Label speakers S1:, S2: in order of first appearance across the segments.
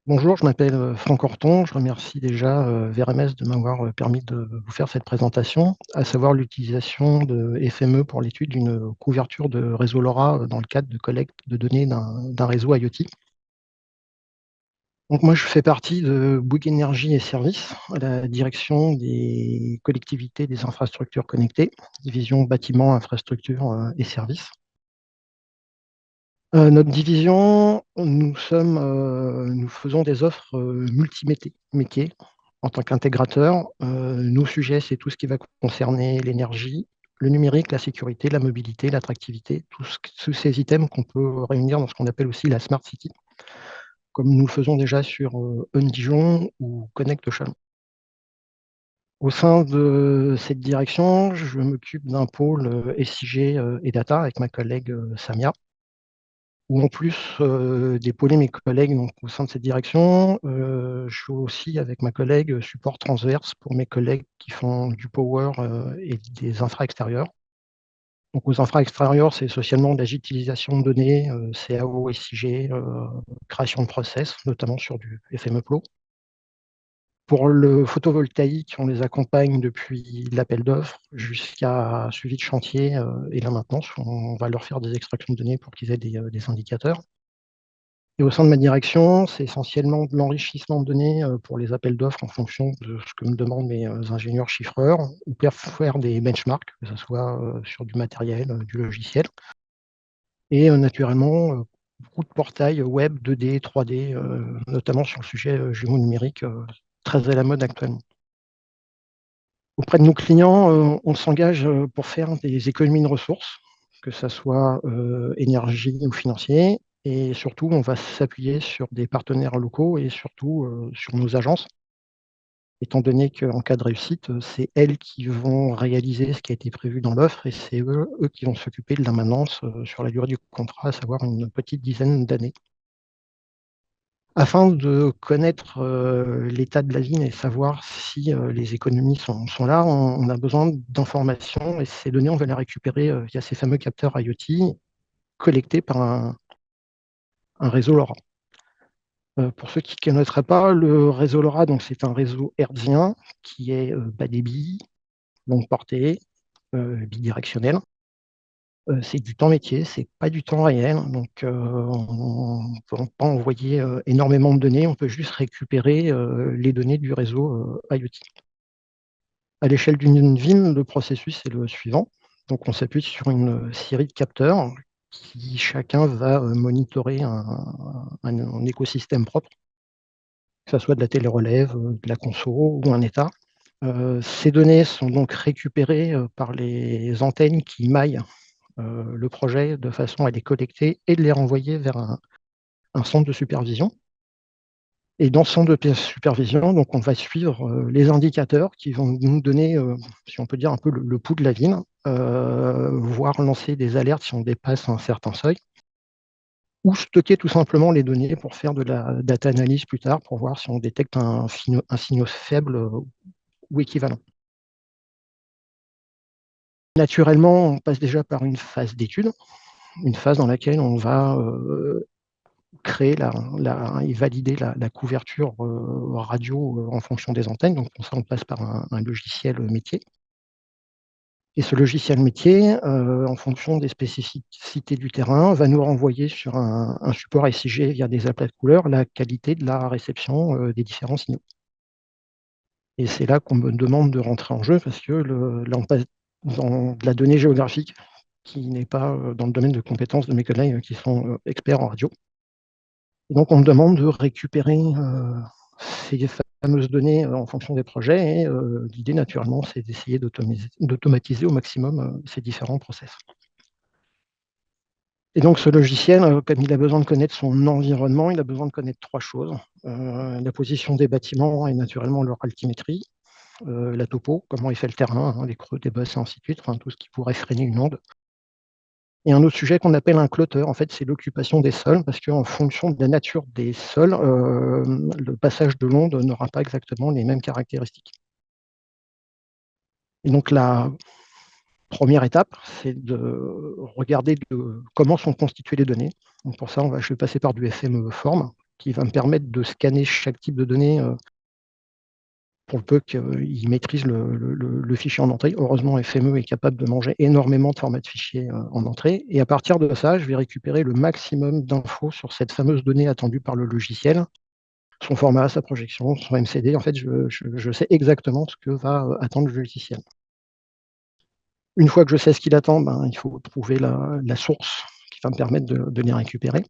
S1: Bonjour, je m'appelle Franck Horton. Je remercie déjà VRMS de m'avoir permis de vous faire cette présentation, à savoir l'utilisation de FME pour l'étude d'une couverture de réseau LoRa dans le cadre de collecte de données d'un réseau IoT. Donc moi, je fais partie de Bouygues Énergie et Services, à la direction des collectivités des infrastructures connectées, division bâtiments, infrastructures et services. Notre division, nous faisons des offres multimétiers en tant qu'intégrateur. Nos sujets, c'est tout ce qui va concerner l'énergie, le numérique, la sécurité, la mobilité, l'attractivité, tous ces items qu'on peut réunir dans ce qu'on appelle aussi la Smart City, comme nous le faisons déjà sur Dijon ou Connect Chalon. Au sein de cette direction, je m'occupe d'un pôle SIG et data avec ma collègue Samia, où en plus d'épauler mes collègues donc, au sein de cette direction, je suis aussi avec ma collègue support transverse pour mes collègues qui font du power et des infra extérieurs. Donc aux infra extérieurs, c'est essentiellement de l'agitilisation de données, CAO, SIG, création de process, notamment sur du FME-Plo. Pour le photovoltaïque, on les accompagne depuis l'appel d'offres jusqu'à suivi de chantier et la maintenance. On va leur faire des extractions de données pour qu'ils aient des indicateurs. Et au sein de ma direction, c'est essentiellement de l'enrichissement de données pour les appels d'offres en fonction de ce que me demandent mes ingénieurs chiffreurs, ou faire des benchmarks, que ce soit sur du matériel, du logiciel. Et naturellement, beaucoup de portails web 2D, 3D, notamment sur le sujet jumeaux numériques, très à la mode actuellement. Auprès de nos clients, on s'engage pour faire des économies de ressources, que ce soit énergie ou financier. Et surtout, on va s'appuyer sur des partenaires locaux et surtout sur nos agences, étant donné qu'en cas de réussite, c'est elles qui vont réaliser ce qui a été prévu dans l'offre et c'est eux qui vont s'occuper de la maintenance sur la durée du contrat, à savoir une petite dizaine d'années. Afin de connaître l'état de la ligne et savoir si les économies sont là, on a besoin d'informations et ces données, on va les récupérer via ces fameux capteurs IoT collectés par un réseau LoRa. Pour ceux qui ne connaîtraient pas, le réseau LoRa, c'est un réseau hertzien qui est bas débit, longue portée, bidirectionnel. C'est du temps métier, c'est pas du temps réel, donc on ne peut pas envoyer énormément de données, on peut juste récupérer les données du réseau IoT. À l'échelle d'une ville, le processus est le suivant. Donc on s'appuie sur une série de capteurs qui chacun va monitorer un écosystème propre, que ce soit de la télérelève, de la conso ou un état. Ces données sont donc récupérées par les antennes qui maillent le projet de façon à les collecter et de les renvoyer vers un centre de supervision. Et dans ce centre de supervision, donc, on va suivre les indicateurs qui vont nous donner, si on peut dire, un peu le pouls de la ligne, voire lancer des alertes si on dépasse un certain seuil, ou stocker tout simplement les données pour faire de la data analyse plus tard, pour voir si on détecte un signal faible ou équivalent. Naturellement, on passe déjà par une phase d'étude, une phase dans laquelle on va créer et valider la couverture radio en fonction des antennes. Donc pour ça, on passe par un logiciel métier. Et ce logiciel métier, en fonction des spécificités du terrain, va nous renvoyer sur un support SIG via des aplats de couleurs la qualité de la réception des différents signaux. Et c'est là qu'on me demande de rentrer en jeu parce que là, on passe dans de la donnée géographique qui n'est pas dans le domaine de compétences de mes collègues qui sont experts en radio. Et donc, on me demande de récupérer ces fameuses données en fonction des projets. Et l'idée, naturellement, c'est d'essayer d'automatiser au maximum ces différents process. Et donc, ce logiciel, comme il a besoin de connaître son environnement, il a besoin de connaître trois choses. La position des bâtiments et naturellement leur altimétrie, la topo, comment est fait le terrain, les creux, des bosses et ainsi de suite, enfin, tout ce qui pourrait freiner une onde. Et un autre sujet qu'on appelle un clutter, en fait, c'est l'occupation des sols, parce qu'en fonction de la nature des sols, le passage de l'onde n'aura pas exactement les mêmes caractéristiques. Et donc la première étape, c'est de regarder comment sont constituées les données. Donc pour ça, je vais passer par du FME Form, qui va me permettre de scanner chaque type de données pour le peu qu'il maîtrise le fichier en entrée. Heureusement, FME est capable de manger énormément de formats de fichiers en entrée. Et à partir de ça, je vais récupérer le maximum d'infos sur cette fameuse donnée attendue par le logiciel, son format, sa projection, son MCD. En fait, je sais exactement ce que va attendre le logiciel. Une fois que je sais ce qu'il attend, il faut trouver la source qui va me permettre de les récupérer.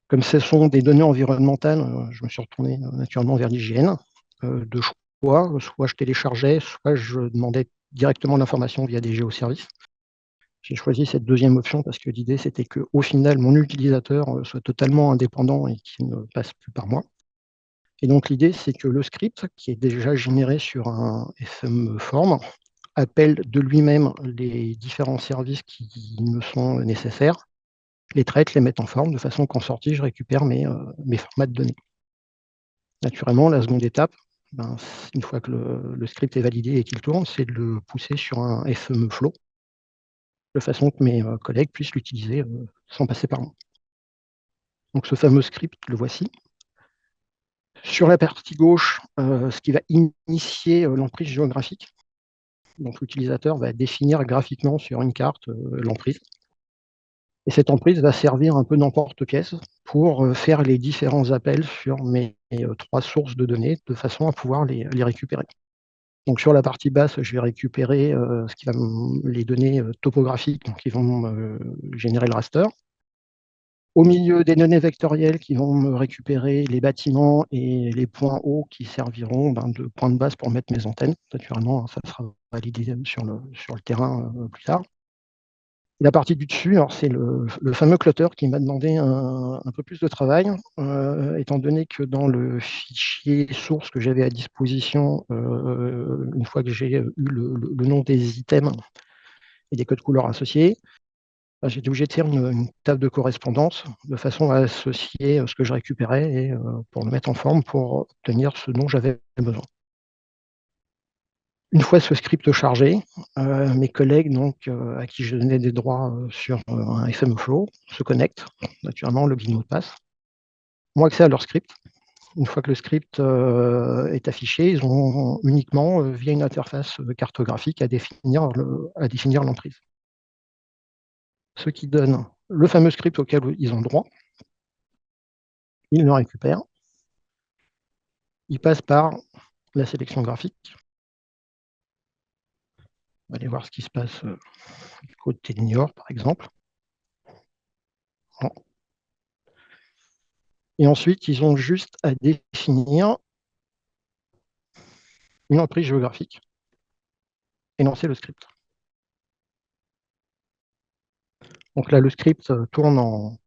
S1: Comme ce sont des données environnementales, je me suis retourné naturellement vers l'IGN, de choix. Soit je téléchargeais, soit je demandais directement l'information via des géoservices. J'ai choisi cette deuxième option parce que l'idée, c'était qu'au final, mon utilisateur soit totalement indépendant et qu'il ne passe plus par moi. Et donc l'idée, c'est que le script, qui est déjà généré sur un FM form, appelle de lui-même les différents services qui me sont nécessaires, les traite, les met en forme, de façon qu'en sortie, je récupère mes formats de données. Naturellement, la seconde étape, une fois que le script est validé et qu'il tourne, c'est de le pousser sur un FME flow, de façon que mes collègues puissent l'utiliser sans passer par moi. Donc ce fameux script, le voici. Sur la partie gauche, ce qui va initier l'emprise géographique. Donc l'utilisateur va définir graphiquement sur une carte l'emprise. Et cette emprise va servir un peu d'emporte-pièce pour faire les différents appels sur mes 3 sources de données, de façon à pouvoir les récupérer. Donc sur la partie basse, je vais récupérer les données topographiques qui vont générer le raster. Au milieu, des données vectorielles qui vont me récupérer les bâtiments et les points hauts qui serviront de point de base pour mettre mes antennes. Naturellement, ça sera validé sur le terrain plus tard. Et la partie du dessus, c'est le fameux clutter qui m'a demandé un peu plus de travail, étant donné que dans le fichier source que j'avais à disposition, une fois que j'ai eu le nom des items et des codes couleurs associés, j'étais obligé de faire une table de correspondance de façon à associer ce que je récupérais et pour le mettre en forme pour obtenir ce dont j'avais besoin. Une fois ce script chargé, mes collègues à qui je donnais des droits sur un FM Flow se connectent, naturellement, login mot de passe, ont accès à leur script. Une fois que le script est affiché, ils ont uniquement, via une interface cartographique, à définir l'emprise. Ce qui donne le fameux script auquel ils ont droit, ils le récupèrent, ils passent par la sélection graphique. On va aller voir ce qui se passe du côté de Niort, par exemple. Bon. Et ensuite, ils ont juste à définir une emprise géographique et lancer le script. Donc là, le script tourne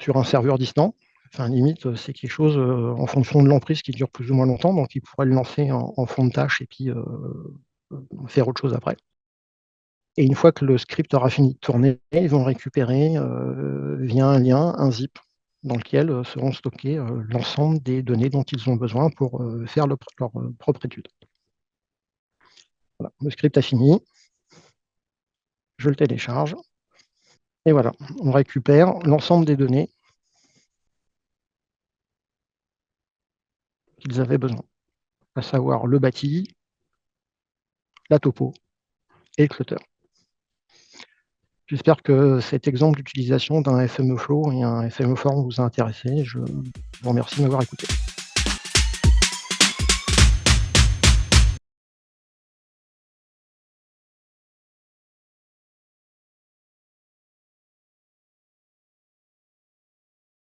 S1: sur un serveur distant. Enfin, limite, c'est quelque chose en fonction de l'emprise qui dure plus ou moins longtemps, donc ils pourraient le lancer en fond de tâche et puis faire autre chose après. Et une fois que le script aura fini de tourner, ils vont récupérer via un lien, un zip, dans lequel seront stockées l'ensemble des données dont ils ont besoin pour faire leur propre étude. Voilà, le script a fini, je le télécharge, et voilà, on récupère l'ensemble des données qu'ils avaient besoin, à savoir le bâti, la topo et le clutter. J'espère que cet exemple d'utilisation d'un FME Flow et un FME Form vous a intéressé. Je vous remercie de m'avoir écouté.